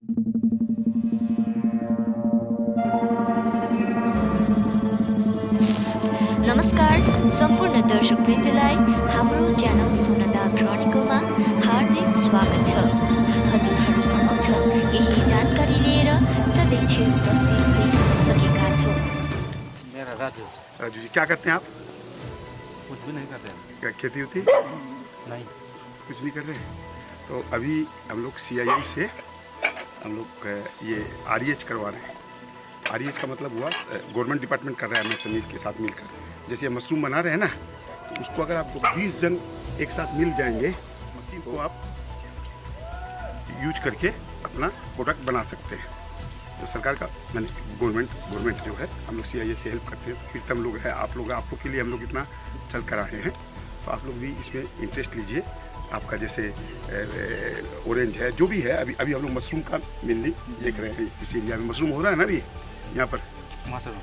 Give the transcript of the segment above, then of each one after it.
नमस्कार सम्पूर्ण दर्शकवृन्दलाई हाम्रो च्यानल सोनादा क्रोनिकलमा हार्दिक स्वागत छ। हजुरहरू समक्ष यही जानकारी लिएर सधैँ उपस्थित सकेका छौँ। मेरा राजू। राजू जी क्या करते हैं आप? कुछ भी नहीं करते हैं। क्या खेती होती? नहीं, कुछ नहीं कर रहे हैं। तो अभी हम लोग CII से हम लोग ये REH करवा रहे हैं। REH का मतलब हुआ गवर्नमेंट डिपार्टमेंट कर रहा है MSME के साथ मिलकर। जैसे मशरूम बना रहे हैं ना, तो उसको अगर आप 20 जन एक साथ मिल जाएंगे, मशीन को आप यूज करके अपना प्रोडक्ट बना सकते हैं। तो सरकार का गवर्नमेंट जो है, हम लोग CII से हेल्प करते हैं। तो फिर हम लोग है, आप लोग के लिए हम लोग इतना चल कर आए हैं। तो आप लोग भी इसमें इंटरेस्ट लीजिए। आपका जैसे ऑरेंज है, जो भी है, अभी हम लोग मशरूम का मेनली देख रहे हैं। इस एरिया में मशरूम हो रहा है ना अभी यहाँ पर मशरूम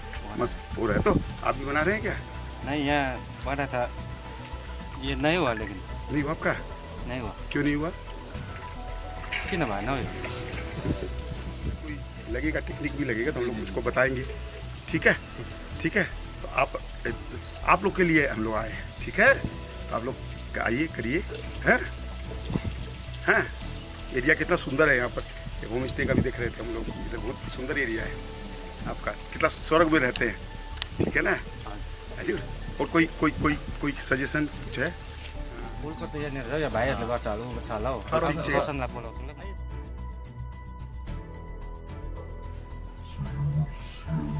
हो रहा है। तो आप भी बना रहे हैं क्या? नहीं, यहाँ बना था, ये नहीं हुआ। लेकिन नहीं हुआ आपका? नहीं हुआ। क्यों नहीं हुआ? किन भाई नहीं कोई लगेगा, टेक्निक भी लगेगा, तो हम लोग उसको बताएंगे। ठीक है, ठीक है। तो आप लोग के लिए हम लोग आए हैं। ठीक है, तो आप लोग आइए, करिए। हैं एरिया कितना सुंदर है यहाँ पर। होम स्टे का भी देख रहे थे हम लोग। इधर बहुत सुंदर एरिया है आपका, कितना स्वर्ग में रहते हैं। ठीक है ना? और कोई सजेशन कुछ है? तो ये नहीं रहा भाई,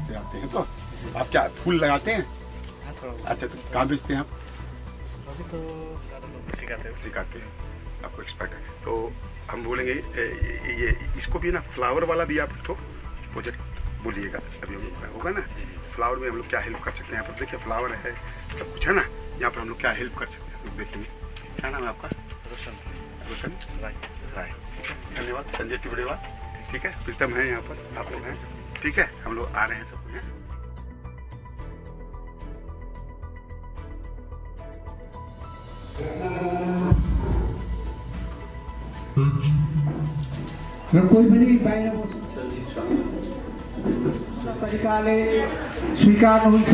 से आते हैं। तो आप क्या फूल लगाते हैं? अच्छा, तो कहाँ बेचते हैं आप? तो सिखाते हैं, आपको एक्सपर्ट है। तो हम बोलेंगे ये इसको भी ना, फ्लावर वाला भी आप तो प्रोजेक्ट बोलिएगा। अभी हम लोग होगा ना, फ्लावर में हम लोग क्या हेल्प कर सकते हैं। यहाँ पर देखिए फ्लावर है, सब कुछ है ना। यहाँ पर हम लोग क्या हेल्प कर सकते हैं, हम लोग देखेंगे। क्या नाम है आपका? रोशन राय। ठीक है, धन्यवाद। संजय टिबड़ेवाल। ठीक है, प्रीतम है यहाँ पर, आप लोग हैं। ठीक है, हम लोग आ रहे हैं सब कुछ। र कोही पनि बाहिर बस्नु तरिकाले स्वीकार्नुहुन्छ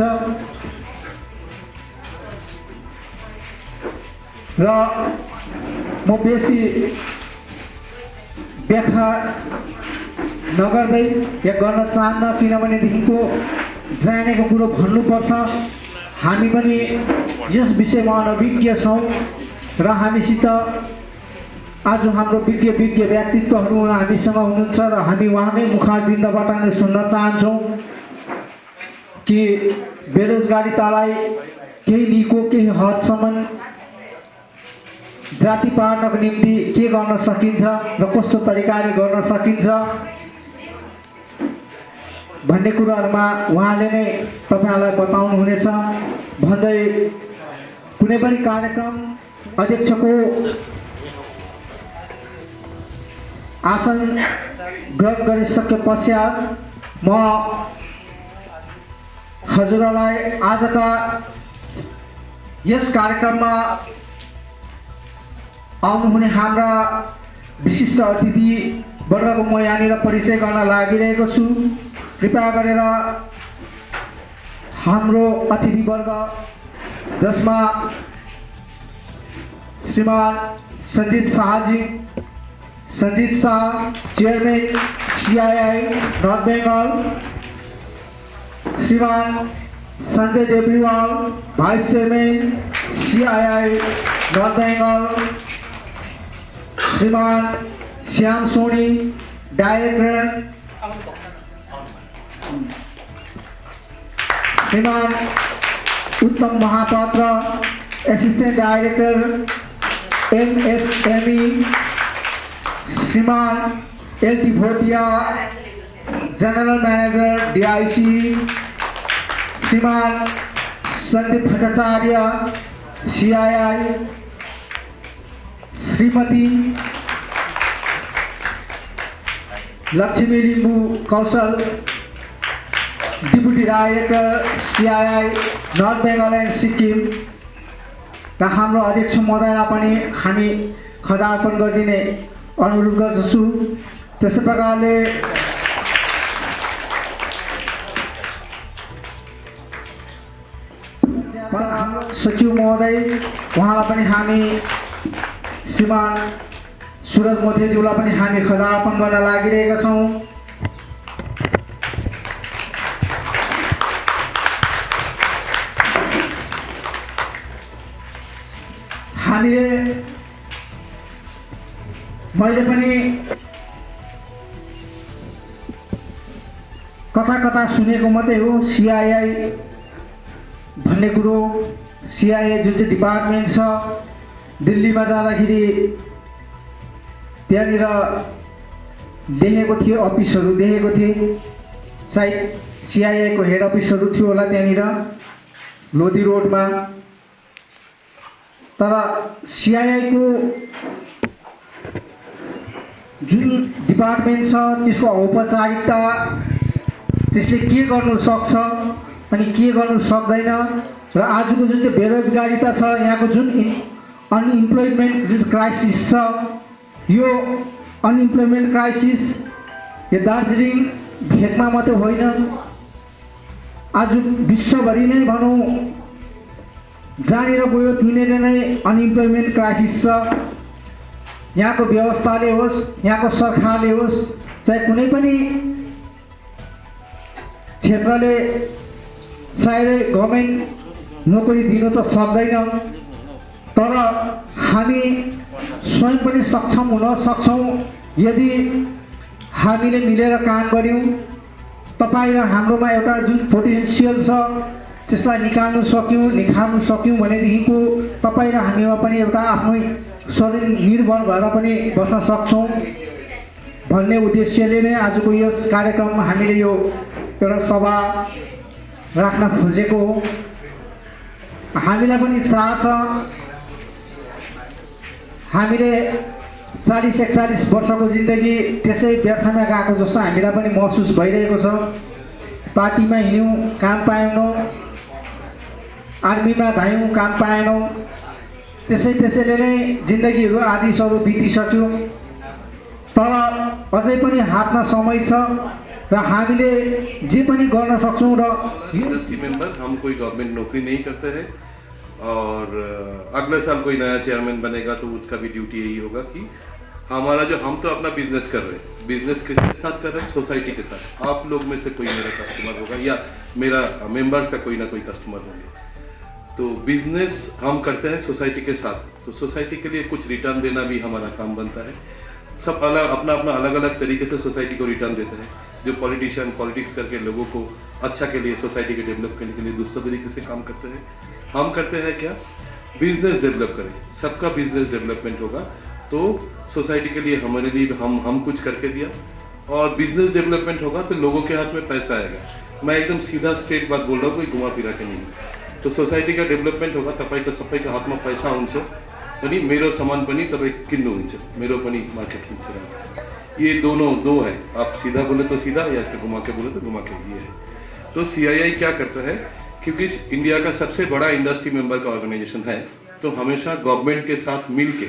र म बेसी व्याख्या नगर्दै या गर्न चाहन्न, किनभनेदेखिको जानेको कुरो भन्नुपर्छ। हामी पनि यस विषयमा अनभिज्ञ छौँ र हामीसित आज हाम्रो विज्ञ व्यक्तित्वहरू हामीसँग हुनुहुन्छ र हामी उहाँकै मुखारबिन्दबाट नै सुन्न चाहन्छौँ कि बेरोजगारीतालाई केही निको केही हदसम्म जाति पार्नको निम्ति के गर्न सकिन्छ र कस्तो तरिकाले गर्न सकिन्छ भन्ने कुराहरूमा उहाँले नै तपाईँहरूलाई बताउनुहुनेछ भन्दै कुनै पनि कार्यक्रम अध्यक्षको आसन ग्रहण गरिसके पश्चात म हजुरलाई आजका यस कार्यक्रममा आउनुहुने हाम्रा विशिष्ट अतिथि वर्गको म यहाँनिर परिचय गर्न लागिरहेको छु। कृपया गरेर हाम्रो अतिथि वर्ग, जसमा Shriman Sanjeet Shah, chairman CII north Bengal, Shriman Sanjay Deoriwal, vice chairman CII north Bengal, Shriman Shyam Soni, director, Shriman Uttam Mahapatra, assistant director MSME, Shriman LT Bhutia, general manager DIC, Shriman Sandeep Bhattacharya CII, Shrimati Lakshmi Limbu Kaushal, deputy director CII north Bengal and Sikkim, र हाम्रो अध्यक्ष महोदयलाई पनि हामी खदा अर्पण गरिदिने अनुरोध गर्दछु। त्यस्तै प्रकारले सचिव महोदय उहाँलाई पनि हामी श्रीमान सुरज मोथेज्यूलाई पनि हामी खदार्पण गर्न लागिरहेका छौँ। हामीले मैले पनि कथा कथा सुनेको मात्रै हो सिआइआई भन्ने कुरो। सिआइआई जुन चाहिँ डिपार्टमेन्ट छ दिल्लीमा जाँदाखेरि त्यहाँनिर देखेको थिएँ, अफिसहरू देखेको थिएँ, सायद सिआइआईको हेड अफिसहरू थियो होला त्यहाँनिर लोधी रोडमा। तर सिआइआईको जुन डिपार्टमेन्ट छ त्यसको औपचारिकता, त्यसले के गर्नु सक्छ अनि के गर्नु सक्दैन, र आजको जुन चाहिँ बेरोजगारीता छ, यहाँको जुन अनइम्प्लोइमेन्ट जुन क्राइसिस छ, यो अनइम्प्लोइमेन्ट क्राइसिस यो दार्जिलिङ भेगमा मात्रै होइन, आज विश्वभरि नै भनौँ जहाँनिर गयो त्यहीँनिर नै अनइम्प्लोइमेन्ट क्राइसिस छ। यहाँको व्यवस्थाले होस्, यहाँको सरकारले होस्, चाहे कुनै पनि क्षेत्रले सायदै गभर्मेन्ट नोकरी दिनु त सक्दैन, तर हामी स्वयं पनि सक्षम हुन सक्छौँ यदि हामीले मिलेर काम गऱ्यौँ। तपाईँ र हाम्रोमा एउटा जुन पोटेन्सियल छ त्यसलाई निखार्नु सक्यौँ भनेदेखिको तपाईँ र हामीमा पनि एउटा आफ्नै शरीर निर्भर भएर पनि बस्न सक्छौँ भन्ने उद्देश्यले नै आजको यस कार्यक्रममा हामीले यो एउटा सभा राख्न खोजेको हो। हामीलाई पनि चाह छ, हामीले 40-41 वर्षको जिन्दगी त्यसै व्यर्थमा गएको जस्तो हामीलाई पनि महसुस भइरहेको छ। पार्टीमा हिँड्यौँ, काम पाएनौँ, आर्मीमा धायौँ, काम पाएनौँ, त्यसैले नै जिन्दगीहरू आदिसहरू बितिसक्यो। तर अझै पनि हातमा समय छ र हामीले जे पनि गर्न सक्छौँ। र इंडस्ट्री मेंबर हम कोई गवर्नमेंट नौकरी नहीं करते हैं और अगले साल कोई नया चेयरमैन बनेगा तो उसका भी ड्यूटी यही होगा कि हमारा जो हम तो अपना बिजनेस कर रहे हैं, बिजनेस किसके साथ कर रहे हैं? सोसाइटी के साथ। आप लोग में से कोई मेरा कस्टमर होगा या मेरा मेंबर्स का कोई ना कोई कस्टमर होंगे, तो बिजनेस हम करते हैं सोसाइटी के साथ, तो सोसाइटी के लिए कुछ रिटर्न देना भी हमारा काम बनता है। सब अपना अलग अलग तरीके से सोसाइटी को रिटर्न देते हैं। जो पॉलिटिशियन पॉलिटिक्स करके लोगों को अच्छा के लिए, सोसाइटी के डेवलप करने के लिए दूसरे तरीके से काम करते हैं, हम करते हैं क्या? बिजनेस डेवलप करें, सबका बिजनेस डेवलपमेंट होगा तो सोसाइटी के लिए हमारे लिए हम कुछ करके दिया, और बिजनेस डेवलपमेंट होगा तो लोगों के हाथ में पैसा आएगा। मैं एकदम सीधा स्ट्रेट बात बोल रहा हूँ, कोई घुमा फिरा के नहीं। तो सोसाइटी का डेवलपमेंट होगा, तपाईँको सबैको हातमा पैसा हुन्छ अनि मेरो सामान पनि तपाईँ किन्नुहुन्छ, मेरो पनि मार्केट हुन्छ। ये दोनों दो है, आप सीधा बोले तो सीधा या ऐसे घुमा के बोले तो घुमा के, ये है। तो सीआईआई क्या करता है, क्योंकि इंडिया का सबसे बड़ा इंडस्ट्री मेंबर का ऑर्गेनाइजेशन है, तो हमेशा गवर्नमेंट के साथ मिल के,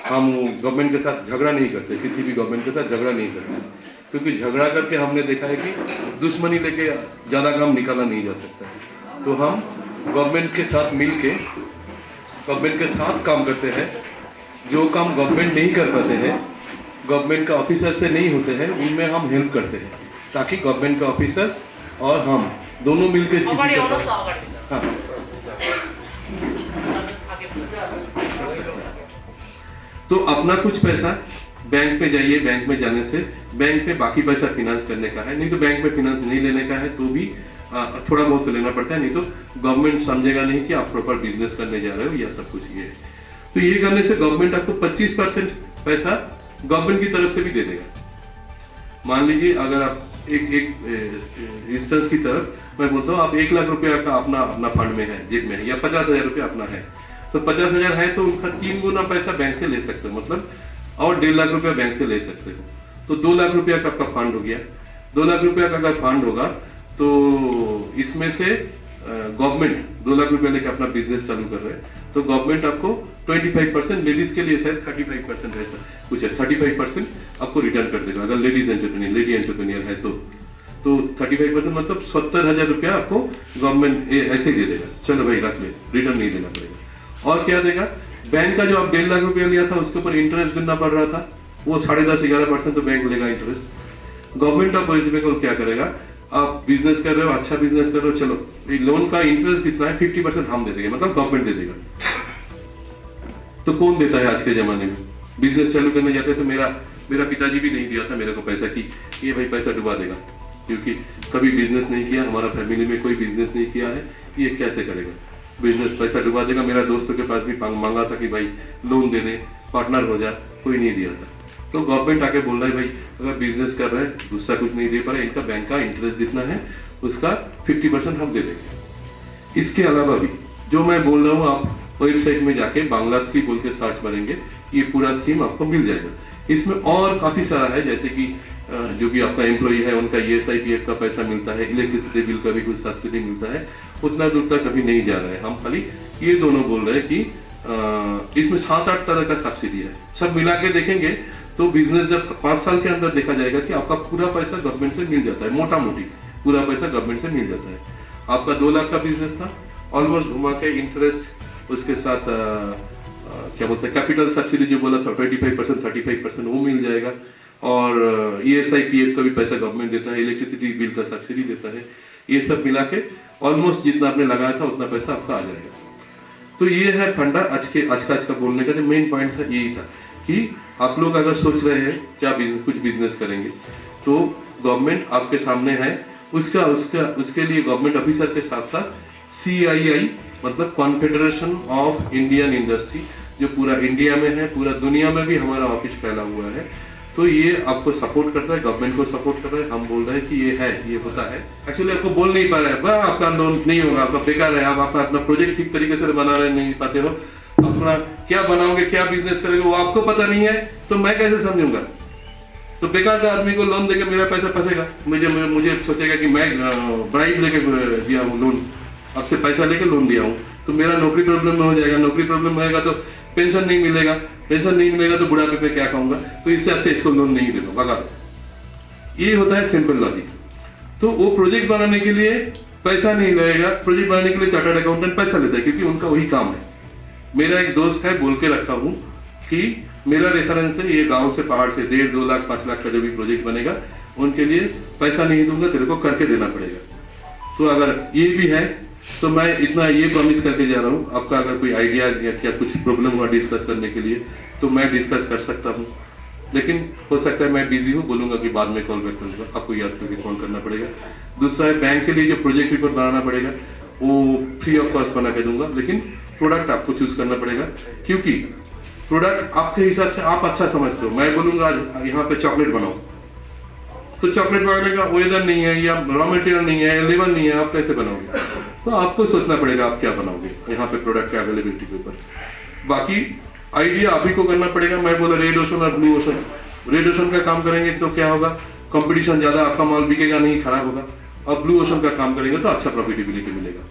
हम गवर्नमेंट के साथ झगड़ा नहीं करते, किसी भी गवर्नमेंट के साथ झगड़ा नहीं करते, क्योंकि झगड़ा करके हमने देखा है कि दुश्मनी लेके ज़्यादा काम निकाला नहीं जा सकता। तो हम गवर्नमेंट के साथ मिल के, गवर्नमेंट के साथ काम करते हैं। जो काम गवर्नमेंट नहीं कर पाते हैं, गवर्नमेंट का ऑफिसर से नहीं होते हैं, उनमें हम हेल्प करते हैं, ताकि गवर्नमेंट का ऑफिसर्स और हम दोनों मिलकर हाँ। तो अपना कुछ पैसा बैंक में जाइए, बैंक में जाने से बैंक में बाकी पैसा फिनांस करने का है, नहीं तो बैंक में फिनांस नहीं लेने का है, तो भी थोड़ा बहुत तो लेना पड़ता है, नहीं तो गवर्नमेंट समझेगा नहीं कि आप प्रॉपर बिजनेस करने जा रहे हो या सब कुछ ये है। तो ये करने से गवर्नमेंट आपको 25% पैसा गवर्नमेंट की तरफ से भी दे देगा। मान लीजिए अगर आप एक इंस्टेंस की तरफ मैं बोलता हूँ, आप 1 लाख रुपया का अपना फंड में है, जेब में है, या 50,000 रुपया अपना है, तो 50,000 है तो उनका 3 गुना पैसा बैंक से ले सकते हो, मतलब और 1.5 लाख रुपया बैंक से ले सकते हो, तो 2 लाख रुपया का आपका फंड हो गया। 2 लाख रुपया का अगर फंड होगा तो इसमें से गवर्नमेंट 2 लाख रुपया लेके अपना बिजनेस चालू कर रहे हैं, तो गवर्नमेंट आपको 25%, लेडीज के लिए शायद 35% ऐसा कुछ है, 35% आपको रिटर्न कर देगा अगर लेडी एंटरप्रेन्योर है तो 35% मतलब 70,000 रुपया आपको गवर्नमेंट ऐसे ही दे देगा, चलो भाई रख ले, रिटर्न नहीं देना पड़ेगा। और क्या देगा, बैंक का जो आप 1.5 लाख रुपया लिया था उसके ऊपर इंटरेस्ट देना पड़ रहा था, वो 10.5-11% तो बैंक लेगा interest. Government of West Bengal क्या करेगा, आप बिजनेस कर रहे हो, अच्छा बिजनेस कर रहे हो, चलो लोन का इंटरेस्ट जितना है 50% हम दे देंगे, मतलब गवर्नमेंट दे देगा। तो कौन देता है आज के जमाने में? बिजनेस चालू करने जाते तो मेरा पिताजी भी नहीं दिया था मेरे को पैसा कि ये भाई पैसा डुबा देगा, क्योंकि कभी बिजनेस नहीं किया, हमारा फैमिली में कोई बिजनेस नहीं किया है, ये कैसे करेगा बिजनेस, पैसा डुबा देगा। मेरा दोस्तों के पास भी मांगा था कि भाई लोन दे दे, पार्टनर हो जा, कोई नहीं दिया था। तो गवर्नमेंट आके बोल रहा है भाई अगर बिजनेस कर रहे हैं, दूसरा कुछ नहीं दे पा रहे, इनका बैंक का इंटरेस्ट जितना है उसका 50% हम दे देंगे। इसके अलावा भी जो मैं बोल रहा हूँ, आप वेबसाइट में जाके बांग्लाश्री बोल के सर्च करेंगे, ये पूरा स्कीम आपको मिल जाएगा। इसमें और काफी सारा है, जैसे कि जो भी आपका एम्प्लॉई है उनका ESIPF का पैसा मिलता है, इलेक्ट्रिसिटी बिल का भी कुछ सब्सिडी मिलता है, उतना दूर तक कभी नहीं जा रहा है। हम खाली ये दोनों बोल रहे हैं कि इसमें 7-8 तरह का सब्सिडी है, सब मिला के देखेंगे तो बिजनेस जब 5 साल के अंदर देखा जाएगा कि आपका पूरा पैसा गवर्नमेंट से मिल जाता है, मोटा मोटी पूरा पैसा गवर्नमेंट से मिल जाता है। आपका 2 लाख का बिजनेस था, ऑलमोस्ट घुमा के इंटरेस्ट उसके साथ क्या बोलते हैं कैपिटल सब्सिडी जो बोला था 25% 35% वो मिल जाएगा, और ESIPF का भी पैसा गवर्नमेंट देता है, इलेक्ट्रिसिटी बिल का सब्सिडी देता है, ये सब मिला के ऑलमोस्ट जितना आपने लगाया था उतना पैसा आपका आ जाएगा। तो ये है फंडा। आज का बोलने का जो मेन पॉइंट था यही था कि आप लोग अगर सोच रहे हैं क्या कुछ बिजनेस करेंगे तो गवर्नमेंट आपके सामने है, उसके लिए गवर्नमेंट ऑफिसर के साथ साथ CII मतलब कॉन्फेडरेशन ऑफ इंडियन इंडस्ट्री जो पूरा इंडिया में है, पूरा दुनिया में भी हमारा ऑफिस फैला हुआ है, तो ये आपको सपोर्ट करता है, गवर्नमेंट को सपोर्ट कर रहा है। हम बोल रहे हैं कि ये है, ये होता है। एक्चुअली आपको बोल नहीं पा रहे हैं, आपका लोन नहीं होगा, आपका बेकार है, आप अपना प्रोजेक्ट ठीक तरीके से बना रहे नहीं पाते हो, अपना क्या बनाओगे, क्या बिजनेस करेंगे वो आपको पता नहीं है, तो मैं कैसे समझूंगा? तो बेकार का आदमी को लोन देके मेरा पैसा फंसेगा, मुझे सोचेगा कि मैं ब्राइब लेके दिया हूँ लोन, आपसे पैसा लेके लोन दिया हूँ, तो मेरा नौकरी प्रॉब्लम में हो जाएगा, नौकरी प्रॉब्लम में होगा तो पेंशन नहीं मिलेगा, पेंशन नहीं मिलेगा तो बुढ़ापे पे क्या कहूंगा, तो इससे अच्छा इसको लोन नहीं दे दो, भगा दो। ये होता है सिंपल लॉजिक। तो वो प्रोजेक्ट बनाने के लिए पैसा नहीं लगेगा, प्रोजेक्ट बनाने के लिए चार्टर्ड अकाउंटेंट पैसा लेता है क्योंकि उनका वही काम है। मेरा एक दोस्त है, बोल के रखा हूँ कि मेरा रेफरेंस है, ये गांव से पहाड़ से 1.5-2 लाख 5 लाख का जो भी प्रोजेक्ट बनेगा उनके लिए पैसा नहीं दूंगा, तेरे को करके देना पड़ेगा। तो अगर ये भी है तो मैं इतना ये प्रॉमिस करके जा रहा हूँ, आपका अगर कोई आइडिया या क्या कुछ प्रॉब्लम हुआ डिस्कस करने के लिए तो मैं डिस्कस कर सकता हूँ, लेकिन हो सकता है मैं बिजी हूँ, बोलूंगा कि बाद में कॉल बैक करूंगा, आपको याद करके कॉल करना पड़ेगा। दूसरा है बैंक के लिए जो प्रोजेक्ट रिपोर्ट बनाना पड़ेगा वो फ्री ऑफ कॉस्ट बना के दूंगा, लेकिन प्रोडक्ट आपको चूज करना पड़ेगा, क्योंकि प्रोडक्ट आपके हिसाब से आप अच्छा समझते हो। मैं बोलूंगा आज यहाँ पे चॉकलेट बनाओ, तो चॉकलेट बनाने का वेदर नहीं है या रॉ मटेरियल नहीं है, लेवल नहीं है, आप कैसे बनाओगे? तो आपको सोचना पड़ेगा आप क्या बनाओगे यहाँ पे प्रोडक्ट के अवेलेबिलिटी के ऊपर। बाकी आइडिया आप ही को करना पड़ेगा। मैं बोला रेड ओशन और ब्लू ओशन, रेड ओशन का काम करेंगे तो क्या होगा, कंपटीशन ज्यादा, आपका माल बिकेगा नहीं, खराब होगा, और ब्लू ओशन का काम करेंगे तो अच्छा प्रॉफिटेबिलिटी मिलेगा।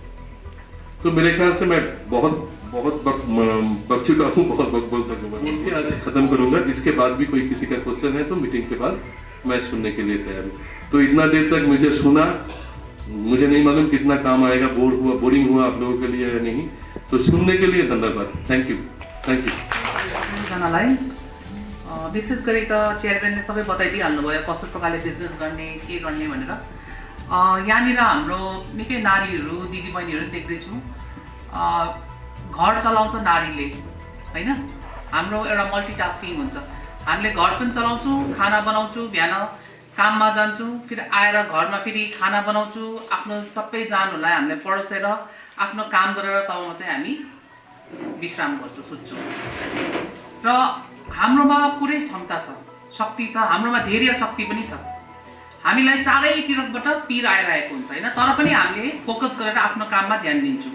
तो मेरे ख्याल से मैं बहुत बक चुका हूँ, बहुत बोल के आज खत्म करूंगा। इसके बाद भी कोई किसी का क्वेश्चन है तो मीटिंग के बाद मैं सुनने के लिए तैयार हूँ। तो इतना देर तक मुझे सुना, मुझे नहीं मालूम कितना काम आएगा, बोरिंग हुआ आप लोगों के लिए या नहीं, तो सुनने के लिए धन्यवाद। Thank you. जनालाई विशेष गरी त चेयरम्यानले सबै बताइदिइहाल्नु भयो कस्तो प्रकारले बिजनेस गर्ने के गर्ने भनेर। यहाँनिर हाम्रो निकै नारीहरू दिदीबहिनीहरू देख्दैछु, घर चलाउँछ नारीले हैन। हाम्रो एउटा मल्टिटास्किङ हुन्छ, हामीले घर पनि चलाउँछौँ, खाना बनाउँछौँ, बिहान काममा जान्छौँ, फेरि आएर घरमा फेरि खाना बनाउँछौँ, आफ्नो सबै जानहरूलाई हामीले परोसेर आफ्नो काम गरेर तब मात्रै हामी विश्राम गर्छौँ, सुत्छौँ। र हाम्रोमा पुरै क्षमता छ, शक्ति छ, हाम्रोमा धेरै शक्ति पनि छ। हामीलाई चारैतिरबाट पीर आइरहेको हुन्छ हैन, तर पनि हामीले फोकस गरेर आफ्नो काममा ध्यान दिन्छौँ।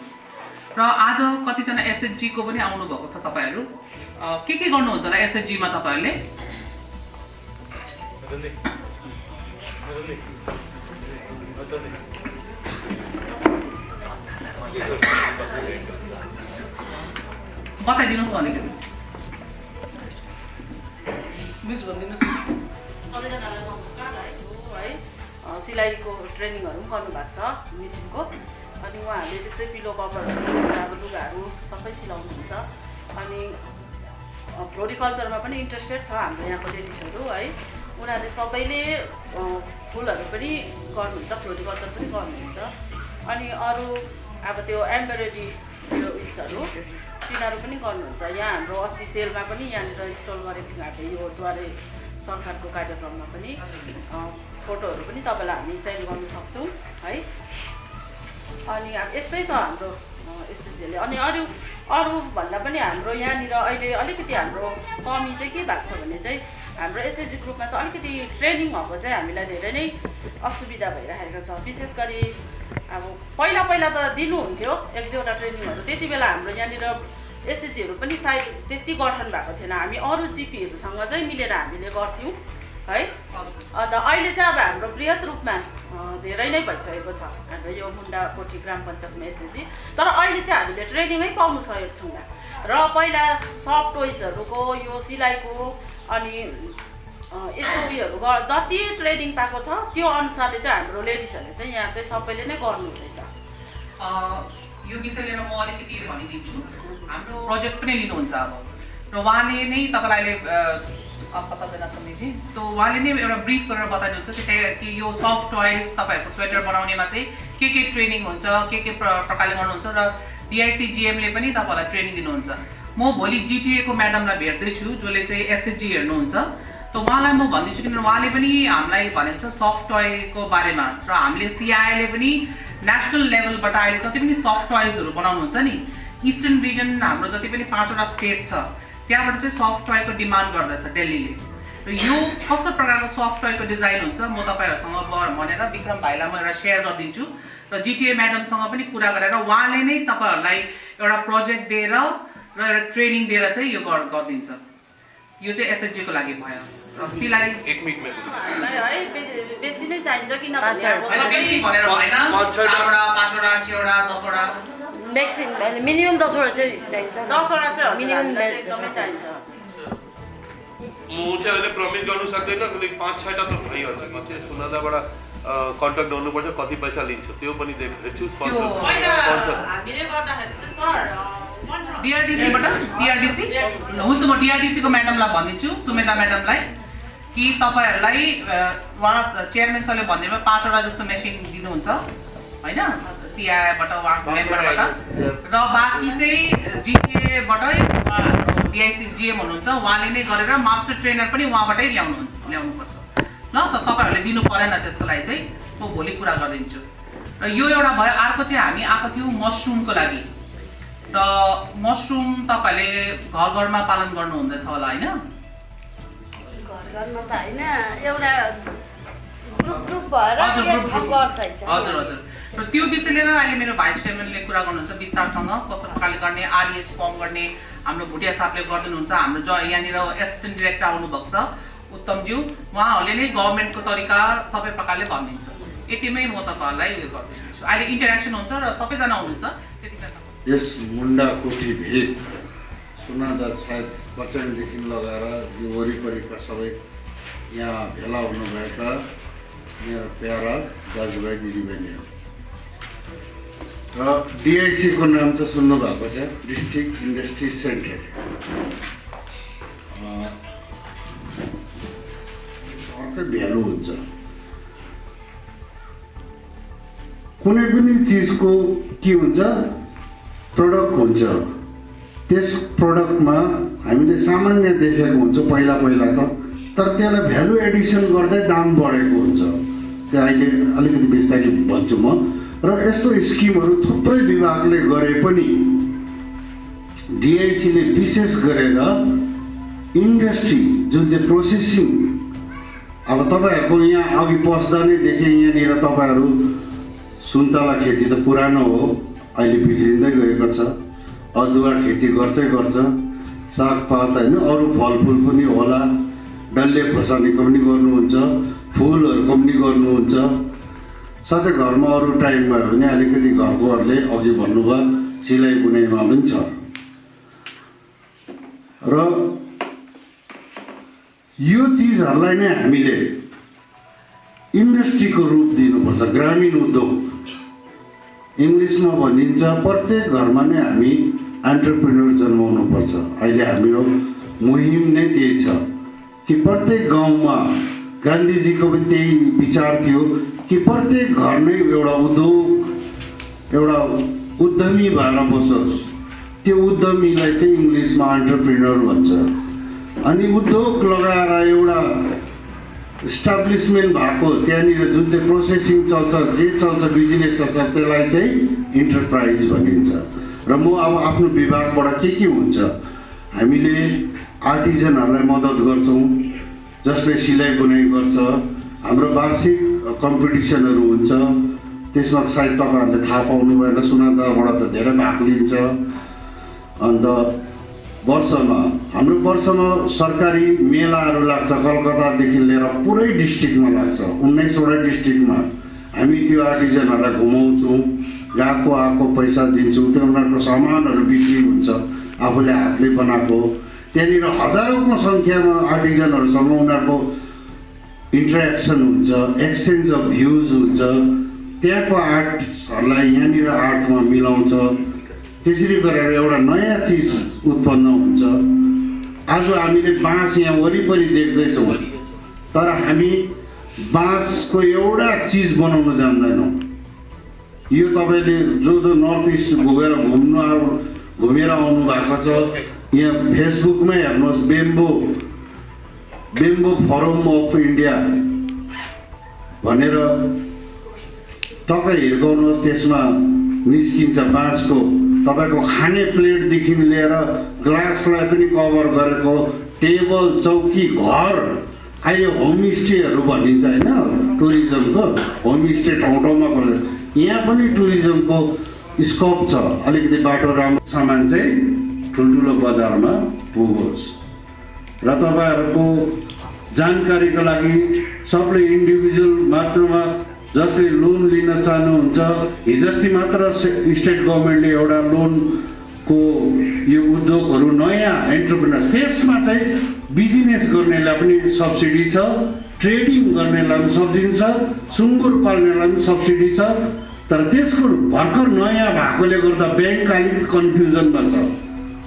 र आज कतिजना एसएचजी को पनि आउनु भएको छ। तपाईहरु के गर्नुहुन्छ होला एसएचजी मा तपाईहरुले? बताइदिनुहोस् अलिकति। मिस भनिदिनुहोस्। सबैजनालाई नमस्कार है सिलाइको ट्रेनिङहरू पनि गर्नुभएको छ मिसिनको अनि उहाँहरूले त्यस्तै पिलो कभरहरू अब लुगाहरू सबै सिलाउनुहुन्छ अनि फ्लोरिकल्चरमा पनि इन्ट्रेस्टेड छ हाम्रो यहाँको लेडिजहरू है उनीहरूले सबैले फुलहरू पनि गर्नुहुन्छ फ्लोरिकल्चर पनि गर्नुहुन्छ अनि अरू अब त्यो एम्ब्रोइडरी त्यो उयसहरू तिनीहरू पनि गर्नुहुन्छ यहाँ हाम्रो अस्ति सेलमा पनि यहाँनिर स्टल गरेको थियौँ हामीले यो द्वारे सरकारको कार्यक्रममा पनि फोटोहरू पनि तपाईँलाई हामी सेन्ड गर्न सक्छौँ है अनि अब यस्तै छ हाम्रो एसएसजीले अनि अरू भन्दा पनि हाम्रो यहाँनिर अहिले अलिकति हाम्रो कमी चाहिँ के भएको छ भने चाहिँ हाम्रो एसएसजी ग्रुपमा चाहिँ अलिकति ट्रेनिङ भएको चाहिँ हामीलाई धेरै नै असुविधा भइरहेको छ विशेष गरी अब पहिला त दिनुहुन्थ्यो 1-2वटा ट्रेनिङहरू त्यति बेला हाम्रो यहाँनिर एसएसजीहरू पनि सायद त्यति गठन भएको थिएन हामी अरू जिपीहरूसँग चाहिँ मिलेर हामीले गर्थ्यौँ है अन्त अहिले चाहिँ अब हाम्रो बृहत रूपमा धेरै नै भइसकेको छ हाम्रो यो मुन्डाकोठी ग्राम पञ्चायतमा एसएसजी तर अहिले चाहिँ हामीले ट्रेनिङै पाउनु सकेको छैनौँ र पहिला सफ्ट टोइजहरूको यो सिलाइको अनि यस्तो उयोहरू जति ट्रेनिङ पाएको छ त्यो अनुसारले चाहिँ हाम्रो लेडिजहरूले चाहिँ यहाँ चाहिँ सबैले नै गर्नु हुँदैछ यो विषय लिएर म अलिकति भनिदिन्छु हाम्रो प्रोजेक्ट पनि लिनुहुन्छ अब र उहाँले नै तपाईँलाई अहिले पता देना समिति तो उहाँले नै एउटा ब्रिफ गरेर बताइदिनुहुन्छ कि यो सफ्ट टोइज तपाईँहरूको स्वेटर बनाउनेमा चाहिँ के ट्रेनिङ हुन्छ के प्रकारले गर्नुहुन्छ र डिआइसिजिएमले पनि तपाईँहरूलाई ट्रेनिङ दिनुहुन्छ म भोलि जिटिएको म्याडमलाई भेट्दैछु जसले चाहिँ एसएचजी हेर्नुहुन्छ त उहाँलाई म भनिदिन्छु किनभने उहाँले पनि हामीलाई भनेको छ सफ्ट टोयको बारेमा र हामीले सिआइएले पनि नेसनल लेभलबाट अहिले जति पनि सफ्ट टोइजहरू बनाउनुहुन्छ नि इस्टर्न रिजन हाम्रो जति पनि 5वटा स्टेट छ त्यहाँबाट चाहिँ सफ्ट टोयको डिमान्ड गर्दैछ दिल्लीले र यो कस्तो प्रकारको सफ्ट टोयको डिजाइन हुन्छ म तपाईँहरूसँग भनेर विक्रम भाइलाई म एउटा सेयर गरिदिन्छु र जिटिए म्याडमसँग पनि कुरा गरेर उहाँले नै तपाईँहरूलाई एउटा प्रोजेक्ट दिएर र एउटा ट्रेनिङ दिएर चाहिँ यो गरिदिन्छ यो चाहिँ एसएचजीको लागि भयो र सिलाइ 1 मिनेटमा है बेसी नै चाहिन्छ किनभने बेसी भनेर होइन 4वटा 5वटा 6वटा 10वटा मिनिमम 10वटा चाहिँ चाहिन्छ 10वटा चाहिँ मिनिमम एकदमै चाहिन्छ म चाहिँ अहिले प्रमिस गर्नु सक्दैन किनकि 5-6टा त भइहाल्छ म चाहिँ सुनादाबाट कन्ट्याक्ट गर्नुपर्छ कति पैसा लिन्छ त्यो पनि देखेछु स्पोन्सर हामीले गर्दाखेरि चाहिँ सर डिआरडिसीबाट डिआरडिसी हुन्छ म डिआरडिसीको म्याडमलाई भनिदिन्छु सुमेता म्याडमलाई कि तपाईँहरूलाई उहाँ चेयरम्यान सरले भनिदिनु 5वटा जस्तो मेसिन दिनुहुन्छ होइन सिआइबाट उहाँको मेम्बरबाट र बाँकी चाहिँ जिटिएबाटै डिआइसिजिएम हुनुहुन्छ उहाँले नै गरेर मास्टर ट्रेनर पनि उहाँबाटै ल्याउनुपर्छ ल त तपाईँहरूले दिनु परेन त्यसको लागि चाहिँ म भोलि कुरा गरिदिन्छु र यो एउटा भयो अर्को चाहिँ हामी आएको थियौँ मसरुमको लागि र मसरुम तपाईँहरूले घर घरमा पालन गर्नुहुँदैछ होला होइन घरमा त होइन एउटा ग्रुप भएर हजुर र त्यो विषय लिएर अहिले मेरो भाइस चेयरम्यानले कुरा गर्नुहुन्छ विस्तारसँग कस्तो प्रकारले गर्ने आरइएच फर्म गर्ने हाम्रो भुटिया साहबले गरिदिनुहुन्छ हाम्रो यहाँनिर एसिस्टेन्ट डिरेक्टर आउनुभएको छ उत्तमज्यू उहाँहरूले नै गभर्मेन्टको तरिका सबै प्रकारले भनिदिन्छ यतिमै म तपाईँहरूलाई उयो गरिदिन्छु अहिले इन्टरेक्सन हुन्छ र सबैजना हुनुहुन्छ त्यतिखेर यस मुन्डाकोठी भेग सुनादा सायद बच्चादेखि लगाएर यो वरिपरिका सबै यहाँ भेला हुनुभएका मेरो प्यारा दाजुभाइ दिदीबहिनीहरू र डिआइसीको नाम त सुन्नु भएको छ डिस्ट्रिक्ट इन्डस्ट्री सेन्टर अर्कै भ्यालु हुन्छ कुनै पनि चिजको के हुन्छ प्रडक्ट हुन्छ त्यस प्रडक्टमा हामीले सामान्य देखेको हुन्छ पहिला त तर त्यसलाई भ्यालु एडिसन गर्दै दाम बढेको हुन्छ त्यो अहिले अलिकति बिस्तारै भन्छु म र यस्तो स्किमहरू थुप्रै विभागले गरे पनि डिआइसीले विशेष गरेर इन्डस्ट्री जुन चाहिँ प्रोसेसिङ अब तपाईँहरूको यहाँ अघि पस्दा नै देखेँ यहाँनिर तपाईँहरू सुन्तला खेती त पुरानो हो अहिले बिग्रिँदै गएको छ अदुवा खेती गर्छ सागपात होइन अरू फलफुल पनि होला डल्ले खोर्सानीको पनि गर्नुहुन्छ फुलहरूको पनि गर्नुहुन्छ साथै घरमा अरू टाइममा भने अलिकति घरकोहरूले अघि भन्नुभयो सिलाइ बुनाइमा पनि छ र यो चिजहरूलाई नै हामीले इन्डस्ट्रीको रूप दिनुपर्छ। ग्रामीण उद्योग इङ्ग्लिसमा भनिन्छ प्रत्येक घरमा नै हामी एन्टरप्रेन्योर जन्माउनुपर्छ। अहिले हाम्रो मुहिम नै त्यही छ कि प्रत्येक गाउँमा, गान्धीजीको पनि त्यही विचार थियो कि प्रत्येक घर नै एउटा उद्योग, एउटा उद्यमी भएर बसोस्। त्यो उद्यमीलाई चाहिँ इङ्ग्लिसमा एन्टरप्रेन्योर भन्छ। अनि उद्योग लगाएर एउटा इस्टाब्लिसमेन्ट भएको त्यहाँनिर जुन चाहिँ प्रोसेसिङ चल्छ, जे चल्छ, बिजनेस चल्छ, त्यसलाई चाहिँ इन्टरप्राइज भनिन्छ। र म अब आफ्नो विभागबाट के हुन्छ, हामीले आर्टिजनहरूलाई मद्दत गर्छौँ, जसले सिलाइ बुनाइ गर्छ। हाम्रो वार्षिक कम्पिटिसनहरू हुन्छ, त्यसमा सायद तपाईँहरूले थाहा पाउनु भएन, सुनादाबाट त धेरै भाग लिन्छ। अन्त हाम्रो वर्षमा सरकारी मेलाहरू लाग्छ, कलकत्तादेखि लिएर पुरै डिस्ट्रिक्टमा लाग्छ। 19वटा डिस्ट्रिक्टमा हामी त्यो आर्टिजनहरूलाई घुमाउँछौँ, गएको आएको पैसा दिन्छौँ, त्यो उनीहरूको सामानहरू बिक्री हुन्छ, आफूले हातले बनाएको। त्यहाँनिर हजारौँको सङ्ख्यामा आर्टिजनहरूसँग उनीहरूको इन्टरेक्सन हुन्छ, एक्सचेन्ज अफ भ्युज हुन्छ। त्यहाँको आर्टहरूलाई यहाँनिर आर्टमा मिलाउँछ। त्यसरी गरेर एउटा नयाँ चिज उत्पन्न हुन्छ। आज हामीले बाँस यहाँ वरिपरि देख्दैछौँ, तर हामी बाँसको एउटा चिज बनाउन जान्दैनौँ। यो तपाईँले जो नर्थ इस्ट घुमेर आउनु भएको छ, यहाँ फेसबुकमै हेर्नुहोस्, बेम्बो फोरम अफ इन्डिया भनेर टक्कै हिर्काउनुहोस्, त्यसमा निस्किन्छ बाँसको तपाईँको खाने प्लेटदेखि लिएर ग्लासलाई पनि कभर गरेको टेबल, चौकी, घर। अहिले होमस्टेहरू भनिन्छ होइन, टुरिज्मको होमस्टे ठाउँ पर्छ। यहाँ पनि टुरिज्मको स्कोप छ। अलिकति बाटो राम्रो सामान चाहिँ ठुल्ठुलो बजारमा पुगोस्। र तपाईँहरूको जानकारीको लागि सबले इन्डिभिजुअल मात्रामा जसले लोन लिन चाहनुहुन्छ, हिजोअस्ति मात्र स्टेट गभर्मेन्टले एउटा लोनको यो उद्योगहरू नयाँ एन्टरप्रेन्योर, त्यसमा चाहिँ बिजनेस गर्नेलाई पनि सब्सिडी छ, ट्रेडिङ गर्नेलाई पनि सब्सिडी छ, सुँगुर पाल्नेलाई पनि सब्सिडी छ। तर त्यसको भर्खर नयाँ भएकोले गर्दा ब्याङ्क अलिकति कन्फ्युजनमा छ।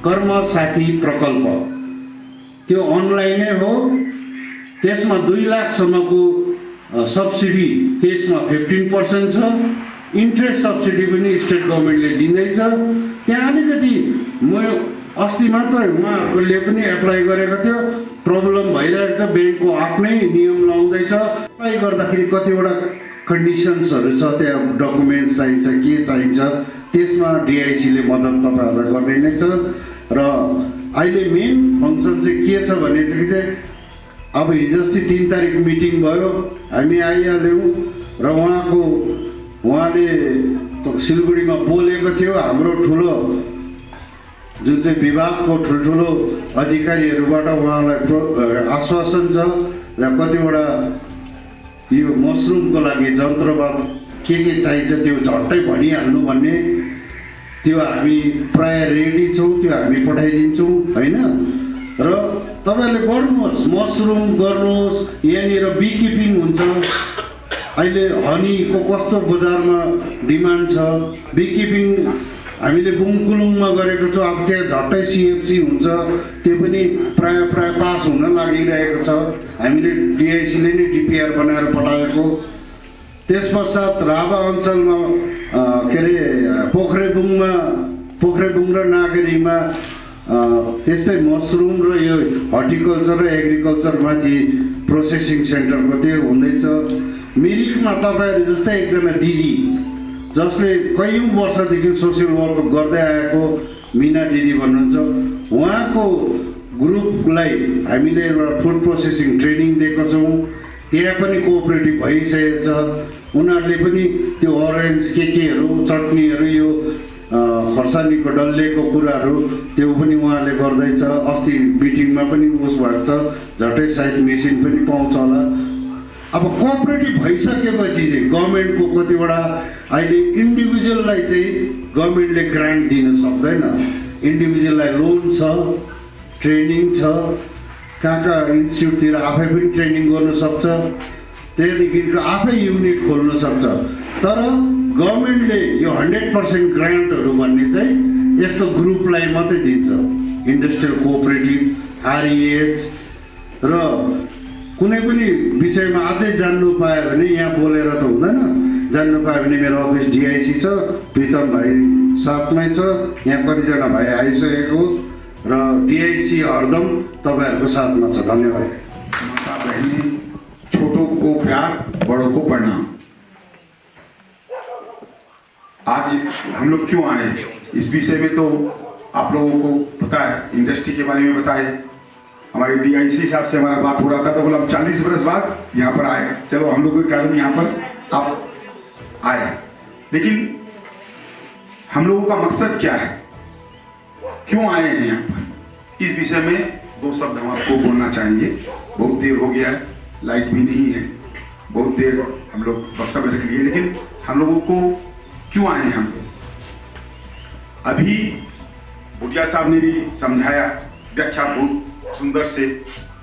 कर्म साथी प्रकल्प त्यो अनलाइनै हो, त्यसमा 2 लाखसम्मको सब्सिडी, त्यसमा 15% छ। इन्ट्रेस्ट सब्सिडी पनि स्टेट गभर्मेन्टले दिँदैछ। त्यहाँ अलिकति म अस्ति मात्रै उहाँहरूले पनि एप्लाई गरेको थियो, प्रब्लम भइरहेको छ। ब्याङ्कको आफ्नै नियम लाउँदैछ। एप्लाई गर्दाखेरि कतिवटा कन्डिसन्सहरू छ, त्यहाँ डकुमेन्ट्स चाहिन्छ, के चाहिन्छ, त्यसमा डिआइसीले मद्दत तपाईँहरूलाई गर्ने नै छ। र अहिले मेन फङ्सन चाहिँ के छ भने चाहिँ अब हिजोअस्ति 3 तारिक मिटिङ भयो, हामी आइहाल्यौँ। र उहाँले सिलगढीमा बोलेको थियो। हाम्रो ठुलो जुन चाहिँ विभागको ठुल्ठुलो अधिकारीहरूबाट उहाँलाई आश्वासन छ। र कतिवटा यो मसरुमको लागि जन्त्रपात के चाहिन्छ त्यो झट्टै भनिहाल्नु भन्ने, त्यो हामी प्राय रेडी छौँ, त्यो हामी पठाइदिन्छौँ होइन। र तपाईँहरूले गर्नुहोस्, मसरुम गर्नुहोस्। यहाँनिर बिकिपिङ हुन्छ। अहिले हनीको कस्तो बजारमा डिमान्ड छ। बिकिपिङ हामीले बुङकुलुङमा गरेको छौँ। अब त्यहाँ झट्टै सिएफसी हुन्छ, त्यो पनि प्राय पास हुन लागिरहेको छ। हामीले डिआइसीले नै डिपिआर बनाएर पठाएको। त्यस पश्चात राभा अञ्चलमा के अरे पोखरेबुङ र नागरीमा त्यस्तै मसरुम र यो हर्टिकल्चर र एग्रिकल्चरमाथि प्रोसेसिङ सेन्टरको त्यो हुँदैछ। मिरिकमा तपाईँहरू जस्तै एकजना दिदी जसले कयौँ वर्षदेखि सोसियल वर्क गर्दै आएको मिना दिदी भन्नुहुन्छ, उहाँको ग्रुपलाई हामीले एउटा फुड प्रोसेसिङ ट्रेनिङ दिएको छौँ। त्यहाँ पनि कोअपरेटिभ भइसकेको छ। उनीहरूले पनि त्यो अरेन्ज केहरू, चटनीहरू, यो खर्सानीको डल्लेको कुराहरू त्यो पनि उहाँले गर्दैछ। अस्ति मिटिङमा पनि उस भएको छ। झट्टै सायद मेसिन पनि पाउँछ होला। अब कोअपरेटिभ भइसकेपछि चाहिँ गभर्मेन्टको कतिवटा अहिले इन्डिभिजुअललाई चाहिँ गभर्मेन्टले ग्रान्ट दिन सक्दैन। इन्डिभिजुअललाई लोन छ, ट्रेनिङ छ, कहाँ कहाँ इन्स्टिट्युटतिर आफै पनि ट्रेनिङ गर्न सक्छ, त्यहाँदेखिको आफै युनिट खोल्न सक्छ। तर गभर्मेन्टले यो 100% ग्रान्टहरू भन्ने चाहिँ यस्तो ग्रुपलाई मात्रै दिन्छ, इन्डस्ट्रियल कोअपरेटिभ, आरइएच। र कुनै पनि विषयमा अझै जान्नु पायो भने यहाँ बोलेर त हुँदैन, जान्नु पायो भने मेरो अफिस डिआइसी छ, प्रितम भाइ साथमै छ, यहाँ कतिजना भाइ आइसकेको, र डिआइसी हरदम तपाईँहरूको साथमा छ। धन्यवाद। माता बहनें, छोटों को प्यार, बड़ों को प्रणाम। आज हम लोग क्यों आए इस विषय में तो आप लोगों को पता है, इंडस्ट्री के बारे में बताए। हमारे डीआईसी साहब से हमारा बात हो रहा था तो बोला हम 40 बरस बाद यहाँ पर आए, चलो हम लोग के कारण यहाँ पर आप आए। लेकिन हम लोगों का मकसद क्या है, क्यों आए हैं यहाँ पर, इस विषय में 2 शब्द हम आपको बोलना चाहेंगे। बहुत देर हो गया है, लाइट भी नहीं है, बहुत देर हम लोग वक्तव्य रख लिए, लेकिन हम लोगों को क्यों आए हैं हम लोग, अभी बुढ़िया साहब ने भी समझाया, व्याख्या बहुत सुंदर से,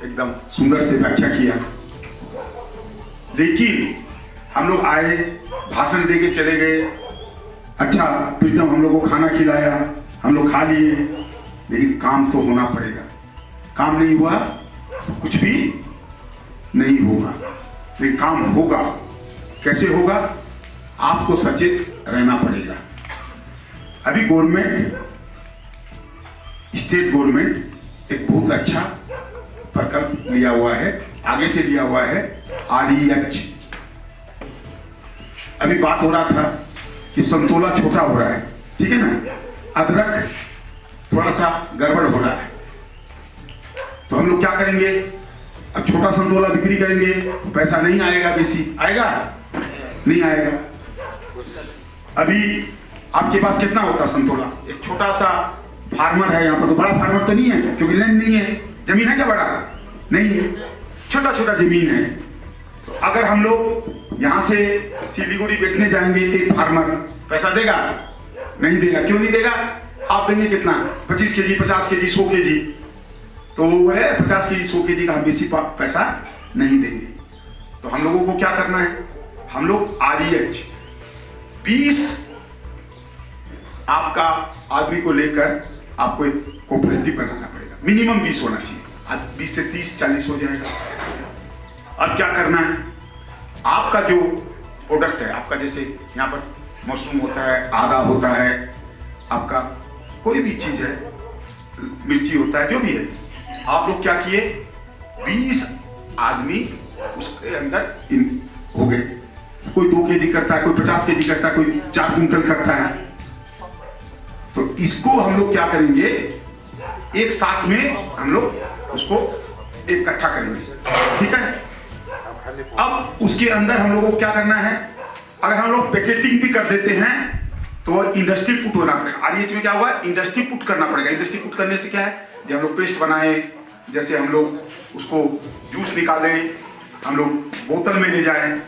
एकदम सुंदर से व्याख्या किया। लेकिन हम लोग आए, भाषण देके चले गए, अच्छा प्रीतम हम लोग को खाना खिलाया, हम लोग खा लिए, लेकिन काम तो होना पड़ेगा। काम नहीं हुआ तो कुछ भी नहीं होगा। लेकिन काम होगा, कैसे होगा, आपको सचेत रहना पड़ेगा। अभी गवर्नमेंट, स्टेट गवर्नमेंट एक बहुत अच्छा प्रकल्प लिया हुआ है, आगे से लिया हुआ है, आरईएच। अभी बात हो रहा था कि संतोला छोटा हो रहा है, ठीक है ना, अदरक थोड़ा सा गड़बड़ हो रहा है, तो हम लोग क्या करेंगे, अब छोटा संतोला बिक्री करेंगे तो पैसा नहीं आएगा, बेसी आएगा नहीं आएगा। अभी आपके पास कितना होता संतोला, एक छोटा सा फार्मर है यहाँ पर, तो बड़ा फार्मर तो नहीं है क्योंकि लैंड नहीं है, जमीन है क्या बड़ा नहीं है, छोटा छोटा जमीन है। तो अगर हम लोग यहाँ से सिलीगुड़ी बेचने जाएंगे, एक फार्मर पैसा देगा नहीं देगा, क्यों नहीं देगा, आप देंगे कितना, 25 केजी, 50 केजी, 100 केजी, तो वो है 50 केजी 100 केजी का हम बेसी पैसा नहीं देंगे। तो हम लोगों को क्या करना है, हम लोग आरईएच 20 आपका आदमी को लेकर आपको एक कोऑपरेटिव बनाना पड़ेगा, मिनिमम 20 होना चाहिए, आज 20 से 30 40 हो जाएगा। अब क्या करना है, आपका जो प्रोडक्ट है, आपका जैसे यहाँ पर मशरूम होता है, आदा होता है, आपका कोई भी चीज है, मिर्ची होता है, जो भी है, आप लोग क्या किए, 20 आदमी उसके अंदर हो गए, कोई 2 केजी करता है, कोई 50 केजी करता है, कोई 4 कुंटल करता है। तो इसको हम लोग क्या करेंगे, एक साथ में हम लोग उसको इकट्ठा करेंगे, ठीक है। अब उसके अंदर हम लोगों को क्या करना है, अगर हम लोग पैकेटिंग भी कर देते हैं तो इंडस्ट्री पुट होना पड़ेगा। आरईएच में क्या हुआ, इंडस्ट्री पुट करना पड़ेगा। इंडस्ट्री पुट करने से क्या है, जब हम लोग पेस्ट बनाए, जैसे हम लोग उसको जूस निकाले, हम लोग बोतल में ले जाएं,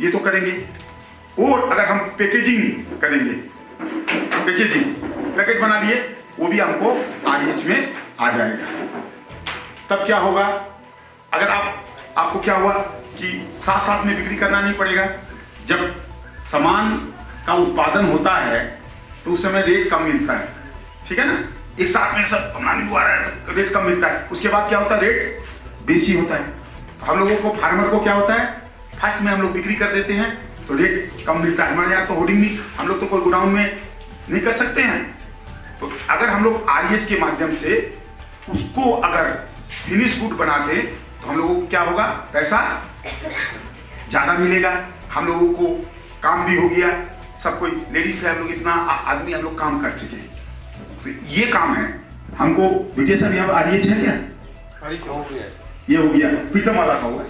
ये तो करेंगे। और अगर हम पैकेजिंग करेंगे, पैकेट बना लिए, वो भी हमको आरईएच में आ जाएगा। तब क्या होगा, अगर आपको क्या हुआ कि साथ साथ में बिक्री करना नहीं पड़ेगा। जब सामान का उत्पादन होता है तो उस समय रेट कम मिलता है, ठीक है ना, एक साथ में सब बनाने हुआ रहा है तो रेट कम मिलता है। उसके बाद क्या होता है, रेट बेसी होता है। तो हम लोगों को, फार्मर को क्या होता है, फर्स्ट में हम लोग बिक्री कर देते हैं तो रेट कम मिलता है। हमारे यहाँ तो होर्डिंग नहीं, हम लोग तो कोई गोडाउन में नहीं कर सकते हैं। तो अगर हम लोग आरईएच के माध्यम से उसको अगर फिनिश गुड बनाते तो हम लोगों को क्या होगा, पैसा ज्यादा मिलेगा, हम लोगों को काम भी हो गया। सब कोई लेडीज है, हम लोग इतना आदमी हम लोग काम कर चुके हैं। तो ये काम है हमको। विजय साहब यहाँ आरईएच है क्या, ये हो गया, प्रीतम वाला का हुआ है,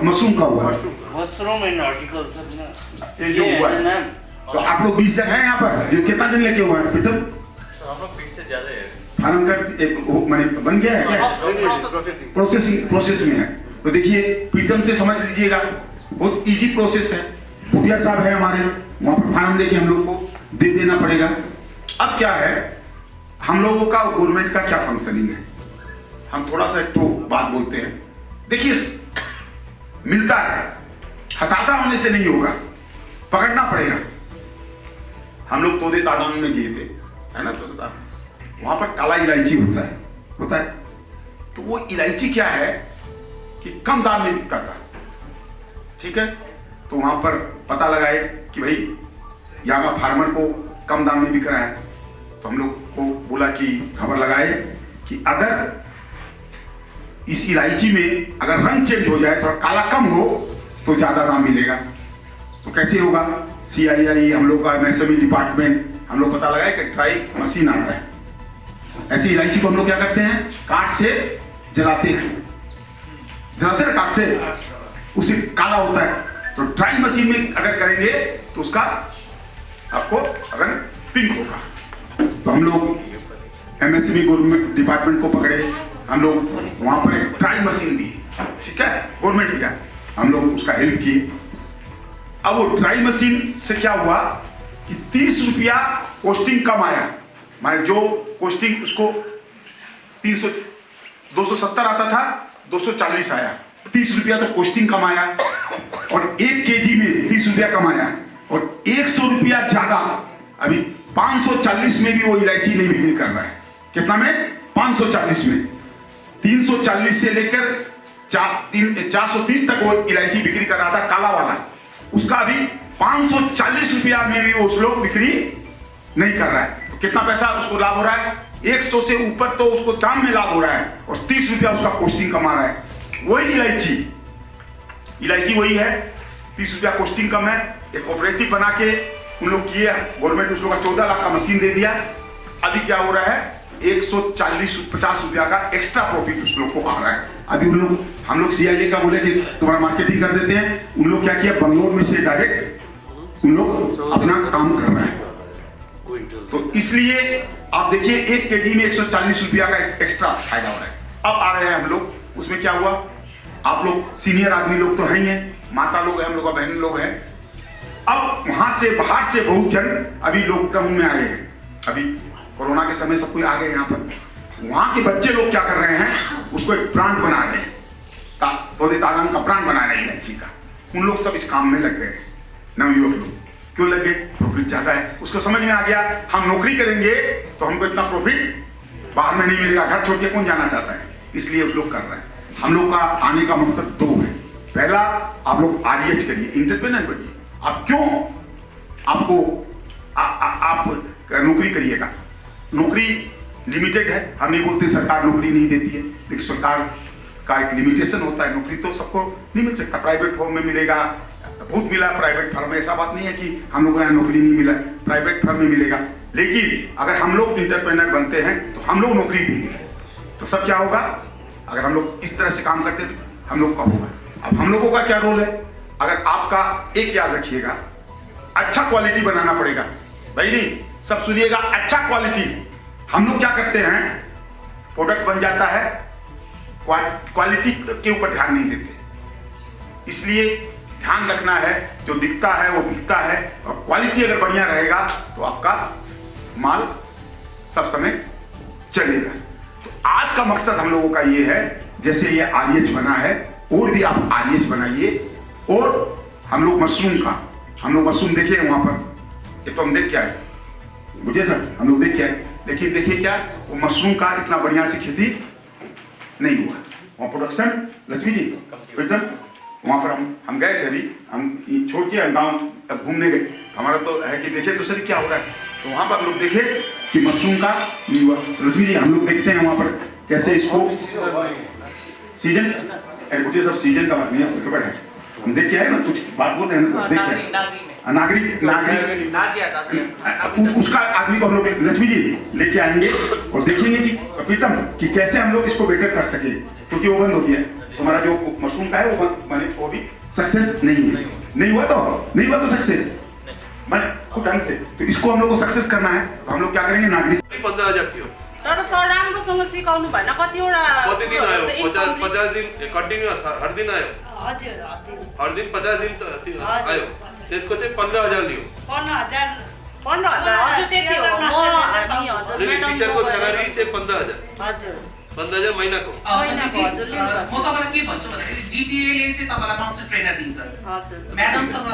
मशरूम का हुआ है, मशरूम एंड हॉर्टिकल्चर ये हुआ है। तो आप लोग 20 जन हैं यहाँ पर, जो कितना जन लेके हुआ है प्रीतम, हम लोग 20 से ज्यादा है। फार्म कर मैंने बन गया है क्या, प्रोसेस में है। तो देखिए प्रीतम से समझ लीजिएगा, बहुत इजी प्रोसेस है। भुटिया साहब है हमारे, वहां पर फार्म लेके हम लोग को दे देना पड़ेगा। अब क्या है, हम लोगों का गवर्नमेंट का क्या फंक्शनिंग है, हम थोड़ा सा एक तो बात बोलते हैं। देखिए, मिलता है, हताशा होने से नहीं होगा, पकड़ना पड़ेगा। हम लोग तोदे तादान में गए थे, है ना, तोदे तादान, वहां पर काला इलायची होता है। तो वो इलायची क्या है कि कम दाम में बिकता था, ठीक है। तो वहां पर पता लगाए कि भाई यहाँ का फार्मर को कम दाम में बिक रहा है। तो हम लोग को बोला कि खबर लगाए कि अगर इस इलायची में अगर रंग चेंज हो जाए, थोड़ा काला कम हो, तो ज्यादा दाम मिलेगा। तो कैसे होगा? CII, हम लोग का MSME डिपार्टमेंट, हम लोग पता लगाए कि ड्राई मशीन आता है। ऐसी इलायची को हम लोग क्या करते हैं, काट से जलाते हैं ना, काट से, उसे काला होता है। तो ड्राई मशीन में अगर करेंगे तो उसका आपको रंग पिंक होगा। तो हम लोग MSME गवर्नमेंट डिपार्टमेंट को पकड़े, हम लोग वहां पर एक ड्राई मशीन दी, ठीक है, गवर्नमेंट दिया, हम लोग उसका हेल्प किए। अब वो ड्राई मशीन से क्या हुआ कि 30 रुपया कॉस्टिंग कम आया। माने जो कॉस्टिंग उसको 270 आता था, 240 आया, 30 रुपया तो कॉस्टिंग कम आया। और 1 kg में 30 रुपया कम आया, और 100 रुपया ज्यादा, अभी 540 में भी वो इलायची नहीं बिक्री कर रहा है। कितना में? 540 में। 340 से लेकर 430 तक वो इलायची बिक्री कर रहा था, काला वाला। उसका अभी 540 रुपया में भी वो उस लोग बिक्री नहीं कर रहा है। तो कितना पैसा उसको लाभ हो रहा है? 100 से ऊपर तो उसको दाम में लाभ हो रहा है, और 30 रुपया उसका कॉस्टिंग कमा रहा है। वही इलायची वही है, 30 रुपया कॉस्टिंग कम है। एक कोऑपरेटिव बना के उन लोग किए, गवर्नमेंट उस लोग का 14 लाख का मशीन दे दिया। अभी क्या हो रहा है, 140-50 रुपया का एक्स्ट्रा प्रॉफिट उस लोग को आ रहा है। अभी हम लोग CII का बोले कि तुम्हारा मार्केटिंग कर देते हैं। उन लोग क्या किया, बंगलोर में से डायरेक्ट उन लोग अपना काम कर रहे हैं। तो इसलिए आप देखिए 1 kg में 140 रुपया का एक्स्ट्रा फायदा हो रहा है। अब आ रहे हैं हम लोग, उसमें क्या हुआ, आप लोग सीनियर आदमी लोग तो हैं ही हैं, माता लोग हैं, हम लोग का बहन लोग हैं। अब वहां से बाहर से बहुत जन अभी लॉकडाउन में आए हैं, अभी कोरोना के समय सब कोई आ गए यहाँ पर। वहां के बच्चे लोग क्या कर रहे हैं, उसको एक ब्रांड बना रहे हैं, तोदे तादान का ब्रांड बना रहे हैं इलायची का। उन लोग सब इस काम में लग गए, नवयुवक लोग। क्यों लग गए? प्रॉफिट ज्यादा है। उसको समझ में आ गया, हम नौकरी करेंगे तो हमको इतना प्रॉफिट बाहर में नहीं मिलेगा, घर छोड़ के कौन जाना चाहता है, इसलिए उस लोग कर रहे हैं। हम लोग का आने का मकसद 2 है। पहला, आप लोग REH करिए, इंटरप्रेन्योर बनिए। आप क्यों आपको आप नौकरी करिएगा? नौकरी लिमिटेड है, हम नहीं बोलते सरकार नौकरी नहीं देती है, लेकिन सरकार का एक लिमिटेशन होता है। नौकरी तो सबको नहीं मिल सकता, प्राइवेट फर्म में मिलेगा, बहुत मिला प्राइवेट फर्म में, ऐसा बात नहीं है कि हम लोग यहाँ नौकरी नहीं मिला, प्राइवेट फर्म में मिलेगा। लेकिन अगर हम लोग इंटरप्रेन्योर बनते हैं तो हम लोग नौकरी देंगे, तो सब क्या होगा, अगर हम लोग इस तरह से काम करते तो हम लोग का होगा। अब हम लोगों का क्या रोल है, अगर आपका एक याद रखिएगा, अच्छा क्वालिटी बनाना पड़ेगा भाई। नहीं, सब सुनिएगा, अच्छा क्वालिटी। हम लोग क्या करते हैं, प्रोडक्ट बन जाता है, क्वालिटी के ऊपर ध्यान नहीं देते। इसलिए ध्यान रखना है, जो दिखता है वो बिकता है, और क्वालिटी अगर बढ़िया रहेगा तो आपका माल सब समय चलेगा। तो आज का मकसद हम लोगों का ये है, जैसे ये REH बना है, और भी आप REH बनाइए। और हम लोग मशरूम देखे वहां पर, ये तो हम देख क्या है, मुझे सर हम लोग देख क्या है, देखिए क्या, वो मशरूम का इतना बढ़िया से खेती नहीं हुआ वहाँ प्रोडक्शन। लक्ष्मी जी एकदम वहाँ पर हम गए थे, अभी हम छोड़ के गाँव घूमने गए, हमारा तो है कि देखे तो सर क्या हो रहा है। तो वहाँ पर हम लोग देखे कि मशरूम का नहीं हुआ। लक्ष्मी जी हम लोग देखते हैं वहाँ पर कैसे इसको सीजन, सब सीजन का बात नहीं है, खबर है, हम देख के आए ना, कुछ बात बोल रहे हैं ना, नागरिक उसका आदमी को हम लोग लक्ष्मी जी लेके आएंगे और देखेंगे कि प्रीतम कि कैसे हम लोग इसको बेटर कर सके, क्योंकि वो बंद हो गया हमारा जो मशरूम का है, वो भी सक्सेस नहीं हुआ तो सक्सेस माने खुद ढंग से। तो इसको हम लोग को सक्सेस करना है, तो हम लोग क्या करेंगे, नागरिक 15,000 थियो तर सर राम्रोसँग सिकाउनु भएन, कतिवटा कति दिन आयो, 50 दिन कन्टिन्युअस हर दिन आयो, हजुर हर दिन 50 दिन आयो, त्यसको चाहिँ 15,000 लियो। 15,000 हजुर त्यति हो। हामी हजुर टिचरको स्यालेरी चाहिँ 15,000 हजुर 15,000 महिनाको। सञ्जीवजी, म तपाईँलाई के भन्छु भन्दाखेरि जिटिएले चाहिँ तपाईँलाई मास्टर ट्रेनर दिन्छ। हजुर। म्याडमसँग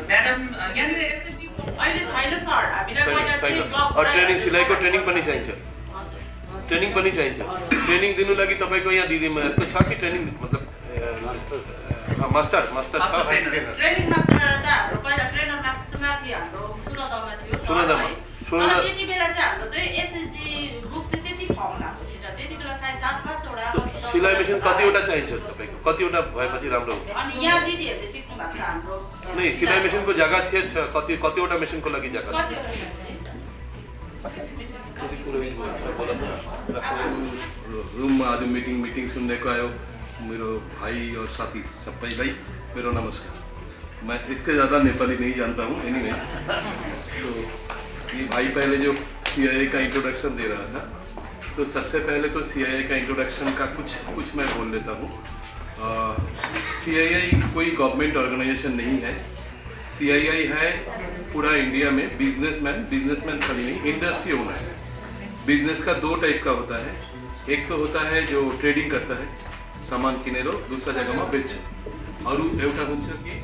म्याडम यहाँनिर एसएचजी अहिले छैन सर, हामीलाई पहिला चाहिँ ब्लक ट्रेनिङ सिलाइको ट्रेनिङ पनि चाहिन्छ। ट्रेनिङ पनि चाहिन्छ। ट्रेनिङ दिनु लागि तपाईँको यहाँ दिदीमा यस्तो छ कि ट्रेनिङ मतलब मास्टर छ? ट्रेनिङ मास्टर त हाम्रो पहिला ट्रेनर मास्टर माथि हाम्रो सुनदामा थियो। सुनदामा त्यति बेला चाहिँ हाम्रो चाहिँ एसएचजी ग्रुप चाहिँ त्यति फर्म भएको थिएन। त्यति बेला सायद 4-5 वटा सिलाइ मेसिन कतिवटा चाहिन्छ तपाईँको? कतिवटा भएपछि राम्रो हुन्छ? अनि यहाँ दिदीहरूले सिक्नु भएको छ हाम्रो। नै सिलाइ मेसिनको जग्गा छ कतिवटा मेसिनको लागि जग्गा छ? रुममा आज मिटिङ सुन्नेको आयो मेरो भाई और साथी सबैलाई मेरो नमस्कार। मैं इससे ज़्यादा नेपाली नहीं जानता हूँ एनीवे। तो ये भाई पहले जो CIA का इंट्रोडक्शन दे रहा था, तो सबसे पहले तो CIA का इंट्रोडक्शन का कुछ मैं बोल लेता हूँ। CIA कोई गवर्नमेंट ऑर्गेनाइजेशन नहीं है। CII है पूरा इंडिया में बिजनेसमैन खाली नहीं, इंडस्ट्री ओनर है। बिजनेस का 2 टाइप का होता है। एक तो होता है जो ट्रेडिंग करता है, सामान किनेर दूसरा जगह में बेच, और एउटा हुन्छ कि